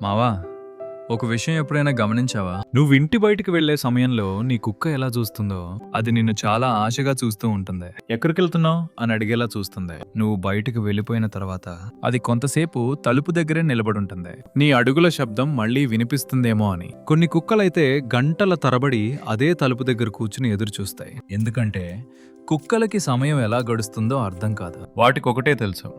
మావా, ఒక విషయం ఎప్పుడైనా గమనించావా? నువ్వు ఇంటి బయటికి వెళ్లే సమయంలో నీ కుక్క ఎలా చూస్తుందో అది నిన్ను చాలా ఆశగా చూస్తూ ఉంటుంది. ఎక్కడికెళ్తున్నావు అని అడిగేలా చూస్తుంది. నువ్వు బయటికి వెళ్ళిపోయిన తర్వాత అది కొంతసేపు తలుపు దగ్గరే నిలబడుంటుంది. నీ అడుగుల శబ్దం మళ్ళీ వినిపిస్తుందేమో అని. కొన్ని కుక్కలైతే గంటల తరబడి అదే తలుపు దగ్గర కూర్చుని ఎదురు చూస్తాయి. ఎందుకంటే కుక్కలకి సమయం ఎలా గడుస్తుందో అర్థం కాదు. వాటికొకటే తెలుసు,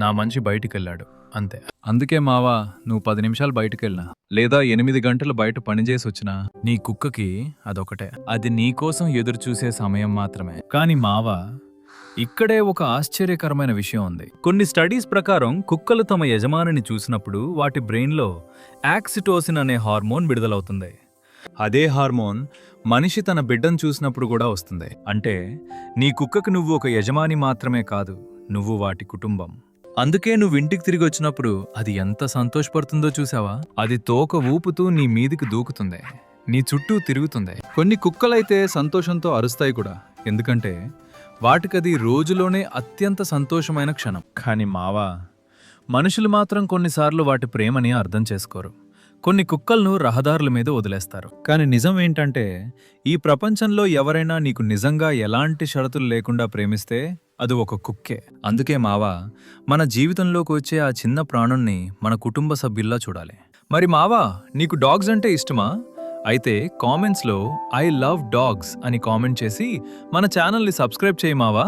నా మంచి బయటికెళ్ళాడు అంతే. అందుకే మావా, నువ్వు 10 నిమిషాలు బయటకెళ్ళినా లేదా 8 గంటలు బయట పనిచేసి వచ్చినా నీ కుక్కకి అదొకటే. అది నీకోసం ఎదురు చూసే సమయం మాత్రమే. కాని మావా, ఇక్కడే ఒక ఆశ్చర్యకరమైన విషయం ఉంది. కొన్ని స్టడీస్ ప్రకారం కుక్కలు తమ యజమానిని చూసినప్పుడు వాటి బ్రెయిన్లో యాక్సిటోసిన్ అనే హార్మోన్ విడుదలవుతుంది. అదే హార్మోన్ మనిషి తన బిడ్డను చూసినప్పుడు కూడా వస్తుంది. అంటే నీ కుక్కకు నువ్వు ఒక యజమాని మాత్రమే కాదు, నువ్వు వాటి కుటుంబం. అందుకే నువ్వు ఇంటికి తిరిగి వచ్చినప్పుడు అది ఎంత సంతోషపడుతుందో చూసావా? అది తోక ఊపుతూ నీ మీదికి దూకుతుంది, నీ చుట్టూ తిరుగుతుంది. కొన్ని కుక్కలైతే సంతోషంతో అరుస్తాయి కూడా, ఎందుకంటే వాటికది రోజులోనే అత్యంత సంతోషమైన క్షణం. కాని మావా, మనుషులు మాత్రం కొన్నిసార్లు వాటి ప్రేమని అర్థం చేసుకోరు. కొన్ని కుక్కలను రహదారుల మీద వదిలేస్తారు. కానీ నిజం ఏంటంటే ఈ ప్రపంచంలో ఎవరైనా నీకు నిజంగా ఎలాంటి షరతులు లేకుండా ప్రేమిస్తే అది ఒక కుక్కే. అందుకే మావా, మన జీవితంలోకి వచ్చే ఆ చిన్న ప్రాణుణ్ణి మన కుటుంబ సభ్యుల్లా చూడాలి. మరి మావా, నీకు డాగ్స్ అంటే ఇష్టమా? అయితే కామెంట్స్లో ఐ లవ్ డాగ్స్ అని కామెంట్ చేసి మన ఛానల్ని సబ్స్క్రైబ్ చేయి మావా.